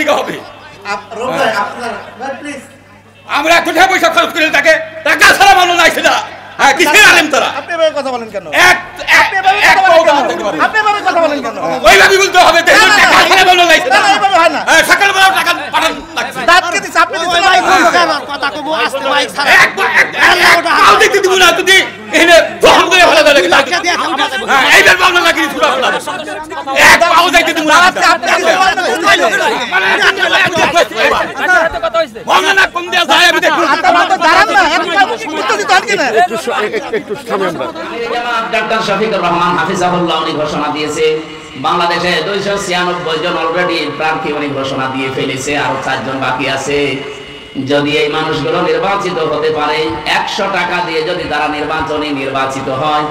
থেকে হবে আমরা কোথায় পয়সা খরচ করে তাকে টাকা ছাড়া মানুষ নাই সেটা হ্যাঁ কিসের আলেম তারা আপনি এভাবে কথা বলেন কেন ওইভাবে বলতে হবে টাকা ছাড়া মানুষ নাই সেটা এইভাবে হয় না সকালবেলা টাকা পাঠান লাগছে দাঁতকে দিছে আপনি দিছেন কথা কব আস্তে মাইক ছাড়া কাউ দেখতে দিব না তুই এনে ফোন করে ভালো লাগে এইবার ভালো লাগে পুরো ভালো এক পাও দেখতে দিব না মনে না কম দেয়া যায় আমি দেখব দাঁড়ান না একটু দিতে হন কেন একটু থামে আমরা ডাক্তার শফিকুর রহমান হাফিজাহুল্লাহ উনি ঘোষণা দিয়েছে বাংলাদেশে 296 জন অলরেডি প্রার্থী উনি ঘোষণা দিয়ে ফেলেছে আর 4 জন বাকি আছে যদি এই মানুষগুলো নির্বাচিত হতে পারে 100 টাকা দিয়ে যদি তারা নির্বাচিত হয়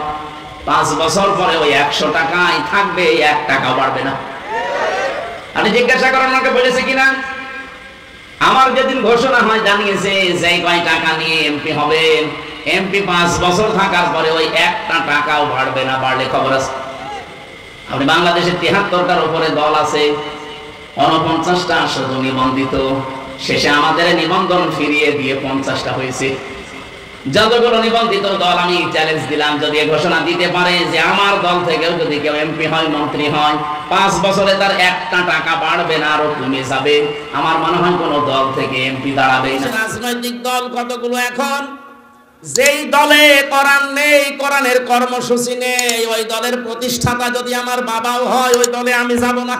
5 বছর পরে ওই 100 টাকাই থাকবে 1 টাকা বাড়বে না আপনি জিজ্ঞাসা করেন আমাকে বলেছে কিনা আমার যেদিন ঘোষণা হয় জানিয়েছে যে কয় টাকা নিয়ে এমপি হবে এমপি 5 বছর থাকার পরে ওই 1 টাকাও বাড়বে না বাড়লে খবর আছে আপনি বাংলাদেশে 73টার উপরে দল আছে 49টা শুধু নিবন্ধিত শেষে আমাদের নিবন্ধন ফিরিয়ে দিয়ে 50টা হয়েছে যতগুলো নিবন্ধিত দল আমি চ্যালেঞ্জ দিলাম যদি ঘোষণা দিতে পারে যে আমার দল থেকেও যদি কেউ এমপি হয় মন্ত্রী হয় 5 বছরে তার 1 টাকা বাড়বে না আরো কমে যাবে আমার মনে হয় কোন দল থেকে এমপি দাঁড়াবে না রাজনৈতিক দল কতগুলো এখন যেই দলে কোরআন নেই কোরআনের কর্মসূচি নেই ওই দলের প্রতিষ্ঠাতা যদি আমার বাবাও হয় ওই দলে আমি যাব না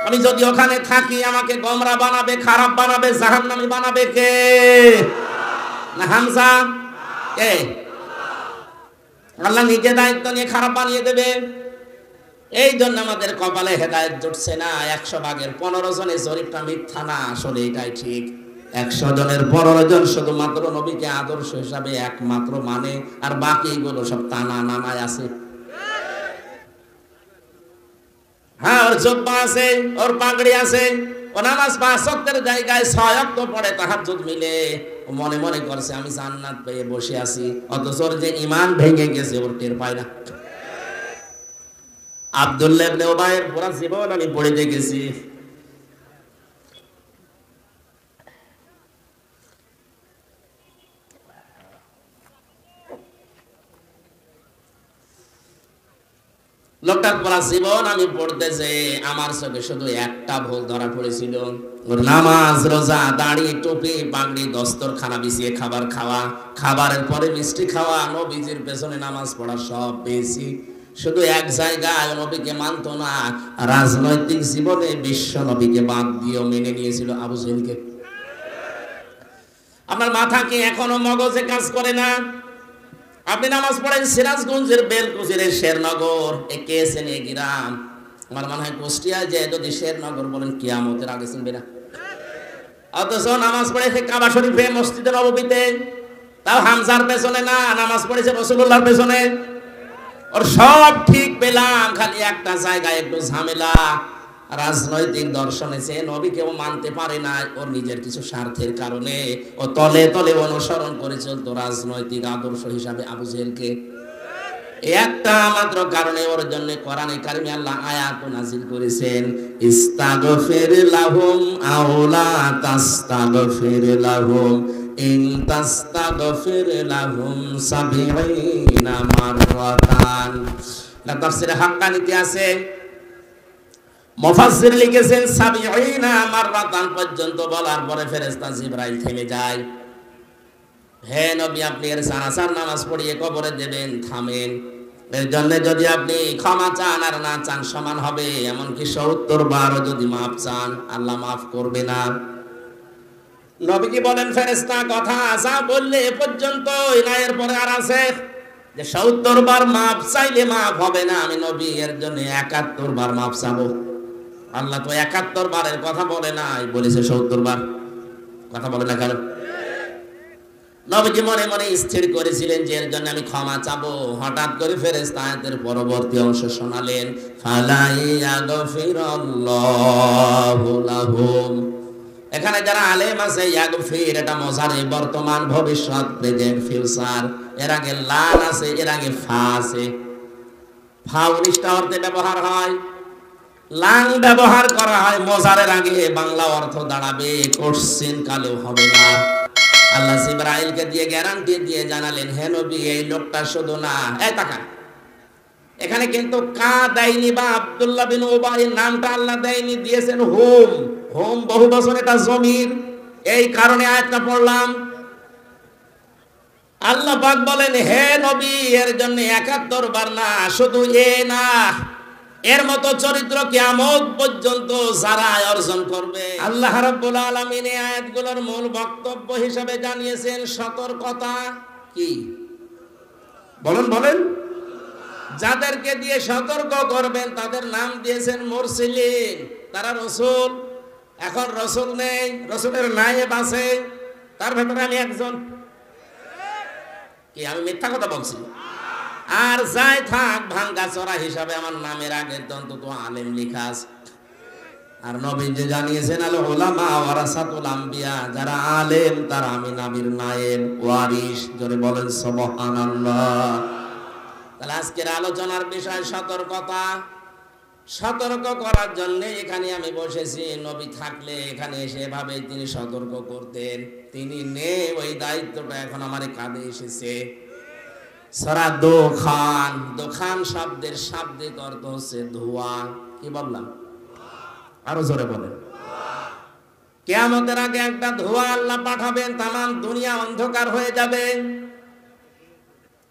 আমি যদি ওখানে থাকি আমাকে গোমরা বানাবে খারাপ বানাবে জাহান্নামী বানাবে কে না হামজা কে আল্লাহ নিজে দায়িত্ব নিয়ে খারাপ বানিয়ে দেবে এই জন্য আমাদের কপালে হেদায়েত জুটছে না 100 ভাগের 15 জনের জরিপটা মিথ্যা না আসলে এটাই ঠিক 100 জনের 15 জন শুধুমাত্র নবীকে আদর্শ হিসাবে একমাত্র মানে আর বাকিগুলো সব টানা নানায় আছে হ্যাঁ ওর জুব্বা আছে ওর পাগড়ি আছে ও নামাজ 5 ওয়াক্তের জায়গায় 6 ওয়াক্ত পড়ে তাহাজ্জুদ মিলে ও মনে মনে করছে আমি জান্নাত পেয়ে বসে আছি অথচ ওর যে ঈমান ভেঙে গেছে ওর টের পায় না আব্দুল্লাহ ইবনে উবাইয়ের পুরো জীবন আমি পড়ে দেখেছি লোকটার পুরো জীবন আমি পড়তে যে আমার চোখে শুধু একটা ভুল ধরা পড়েছিল ওর নামাজ রোজা দাড়ি টুপি পাগড়ি দস্তরখানা বিছিয়ে খাবার খাওয়া খাবারের পরে মিষ্টি খাওয়া নবীজির পেছনে নামাজ পড়া সব পেয়েছি শুধু এক জায়গায় নবীকে মানতো না রাজনৈতিক জীবনে বিশ্ব নবীকে বাদ দিয়েও মেনে নিয়েছিল আবু জেহেলকে আপনার মাথা কি এখনো মগজে কাজ করে না আপনি নামাজ পড়েন সিরাজগঞ্জের বেলকুচির শেরনগর একেছেন এ গ্রাম আমার মনে হয় কুষ্টিয়ায় যে যদি শেরনগর বলেন কিয়ামতের আগে শুনবে না অথচ নামাজ পড়েছে কাবা শরীফে মসজিদে নববীতে তাও হামজার পেছনে না নামাজ পড়েছে রাসূলুল্লাহর পেছনে ওর সব ঠিক পেলাম খালি একটা জায়গায় একটু ঝামেলা রাজনৈতিক দর্শনে সে নবীকেও মানতে পারে না ওর নিজের কিছু স্বার্থের কারণে ও তলে তলে অনুসরণ করে চলতো রাজনৈতিক আদর্শ হিসাবে আবু জেহেলকে একটা মাত্র কারণে ওর জন্য কোরআনে কারিমে আল্লাহ আয়াত নাযিল করেছেন ইস্তাগফির লাহুম আও লা তাস্তাগফির লাহুম ইন তাস্তাগফির লাহুম 70 মাররাতান না তাফসীরে হাক্কানিতে আছে মুফাসসির লিখেছেন 70 মাররাতান পর্যন্ত বলার পরে ফেরেশতা জিবরাইল থেমে যায় হে নবী আপনি এর জানাজার নামাজ পড়িয়ে কবরে দেবেন থামেন এর জন্য যদি আপনি ক্ষমা চান আর না চান সমান হবে এমনকি 70 বার যদি মাফ চান আল্লাহ মাফ করবে না নবী কি বলেন ফেরেশতা কথা যা বললে এ পর্যন্তই না এর পরে আর আছে যে 70 বার মাফ চাইলে মাফ হবে না আমি নবী এর জন্য 71 বার মাফ চাবো আল্লাহ তো 71 বারের কথা বলে নাই বলেছে 70 বার কথা বলে না কেন নবীজি মনে মনে স্থির করেছিলেন যে এর জন্য আমি ক্ষমা চাবো হঠাৎ করে ফেরেশতা আয়াতের পরবর্তী অংশ শোনালেন ফালাইয়াগফিরাল্লাহু লাহুম এখানে যারা আলেম আছে ইয়াগফির এটা মজারে বর্তমান ভবিষ্যৎ প্রেজেন্ট ফিউচার এর আগে লান আছে এর আগে ফা আছে ফা 19টা অর্থে ব্যবহার হয় লাং ব্যবহার করা হয় মজারের আগে, বাংলা অর্থ দাঁড়াবে কোশ্চেন কালেও হবে না। আল্লাহ জিবরাইলকে দিয়ে গ্যারান্টি দিয়ে জানালেন, হে নবী এই লোকটা শুধু না, এই তাকান এখানে কিন্তু কা দেয়নি বা আব্দুল্লাহ বিন উবাই নামটা আল্লাহ দেয়নি, দিয়েছেন হুম। হুম বহু বছর এটা জমির, এই কারণে আয়াতটা পড়লাম। আল্লাহ পাক বলেন, হে নবী এর জন্য ৭১ বার না, শুধু এ না, এর মতো চরিত্র কিয়ামত পর্যন্ত যারা অর্জন করবে। আল্লাহ রাব্বুল আলামিন এই আয়াতগুলোর মূল বক্তব্য হিসেবে জানিয়েছেন সতর্কতা। কি বলেন বলেন? যাদেরকে দিয়ে সতর্ক করবেন তাদের নাম দিয়েছেন মুরসিলিন, তারা রসুল। এখন রসুল নেই, রসুলের নায়েব আছে, তার ভেতরে আমি একজন। কি আমি মিথ্যা কথা বলছি? আর যাই থাক ভাঙ্গা চড়া হিসাবে আমার নামের আগে অন্তত আলেম লেখা আছে। আর নবী যে জানিয়েছেন আল উলামা ওয়ারাসাতুল আম্বিয়া, যারা আলেম তারা আমি নবীর নায়েব ওয়ারিস। জোরে বলেন সুবহানাল্লাহ। তাহলে আজকের আলোচনার বিষয় সতর্কতা। সতর্ক করার জন্য এখানে আমি বসেছি। নবী থাকলে এখানে এসে এভাবে তিনি সতর্ক করতেন, তিনি নেই, ওই দায়িত্বটা এখন আমার কাঁধে এসেছে। সূরা দোখান, দোখান শব্দের শাব্দিক অর্থ হচ্ছে ধোঁয়া। কি বললাম? আরো জোরে বলেন। কিয়ামতের আগে একটা ধোঁয়া আল্লাহ পাঠাবেন, তামাম দুনিয়া অন্ধকার হয়ে যাবে।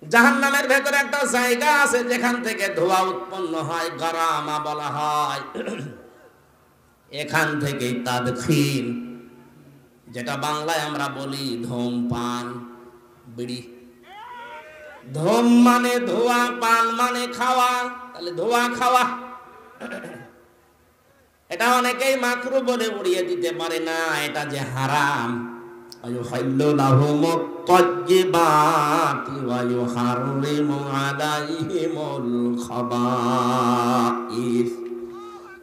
জাহান্নামের ভেতরে একটা জায়গা আছে যেখান থেকে ধোঁয়া উৎপন্ন হয়, গারামা বলা হয়। এখান থেকেই তাদখিন, যেটা বাংলায় আমরা বলি ধূমপান, বিড়ি। ধূম মানে ধোঁয়া, পান মানে খাওয়া, তাহলে ধোঁয়া খাওয়া। এটা অনেকেই মাকরু বলে উড়িয়ে দিতে পারে না, এটা যে হারাম। আয়ুহাল্লু লাহুমুত তাজ্জিবাতি ওয়া ইউহাররিমু আলাইহিমুল খাবাইস।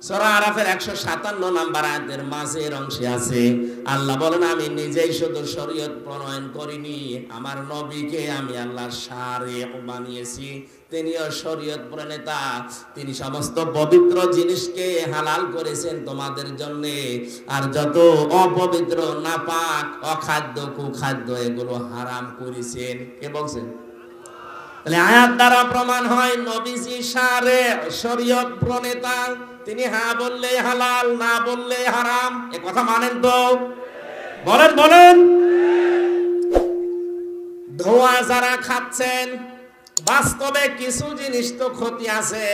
সূরা আরাফের 157 নম্বর আয়াতের মাঝের অংশে আছে, আল্লাহ বলেন, আমি নিজেই শুধু শরীয়ত প্রণয়ন করিনি, আমার নবীকে আমি আল্লাহ শারিক বানিয়েছি। তিনিও শরীয়ত প্রণেতা, তিনি সমস্ত পবিত্র জিনিসকে হালাল করেছেন তোমাদের জন্য, আর যত অপবিত্র নাপাক অখাদ্য কুখাদ্য এগুলো হারাম করেছেন। কে বলছেন? তাহলে আয়াত দ্বারা প্রমাণ হয় নবীজি শারিক, শরীয়ত প্রণেতা। তিনি হ্যাঁ বললে হালাল, না বললে হারাম। এ কথা মানেন তো? বলেন বলেন। ধোঁয়া যারা খাচ্ছেন, বাস্তবে কিছু জিনিস তো ক্ষতি আছে।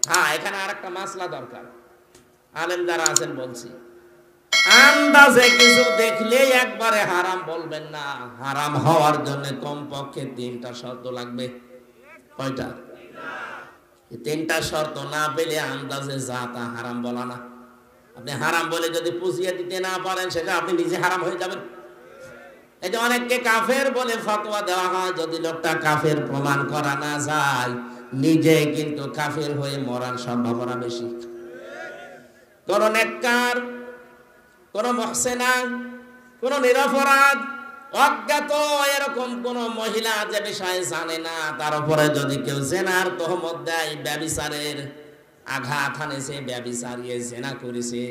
হ্যাঁ, এখানে আরেকটা মাসলা দরকার। আলেম যারা আছেন বলছি, আন্দাজে কিছু দেখলেই একবারে হারাম বলবেন না। হারাম হওয়ার জন্য কমপক্ষে 3টা শর্ত লাগবে। কয়টা? 3টা শর্ত না পেলে আন্দাজে যা তা হারাম বলা না। আপনি হারাম বলে যদি পুষিয়ে দিতে না পারেন, সেটা আপনি নিজে হারাম হয়ে যাবেন। এই যে অনেককে কাফের বলে ফতোয়া দেওয়া হয়, যদি লোকটা কাফের প্রমাণ করা না যায়, নিজে কিন্তু কাফের হয়ে মরার সম্ভাবনা বেশি। কোন নেককার, কোন মুহসিনা, কোন নিরপরাধ, অজ্ঞাত এরকম কোন মহিলা যে বিষয়ে জানে না, তার উপরে যদি কেউ জেনার তহমত দেয়, ব্যভিচারের আঘাত হানেছে, ব্যভিচারিয়ে জেনা করেছে,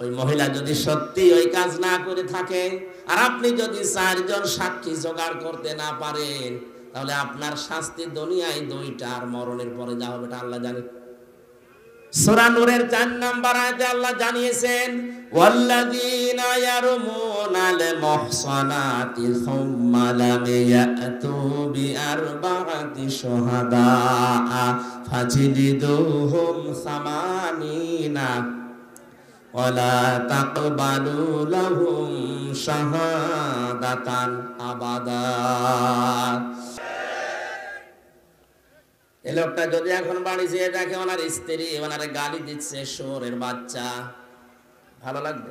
ওই মহিলা যদি সত্যি ওই কাজ না করে থাকে, আর আপনি যদি 4 জন সাক্ষী জোগাড় করতে না পারেন, তাহলে আপনার শাস্তি দুনিয়ায় 2টা, আর মরণের পরে যা হবে এটা আল্লাহ জানে। সূরা নূরের 4 নম্বর আয়াতে আল্লাহ জানিয়েছেন, ওয়াল্লাযীনা ইয়ারমুনাল মুহসানাতি সুম্মা লাম ইয়াতু বিআরবা'তি শুহাদা ফাজলিদুহুম 80 ওয়ালা তাকবালু লাহুম শাহাদাতান আবাদা। এই লোকটা যদি এখন বাড়ি যেয়ে দেখে ওনার স্ত্রী ওনারে গালি দিচ্ছে, শোরের বাচ্চা, ভালো লাগবে?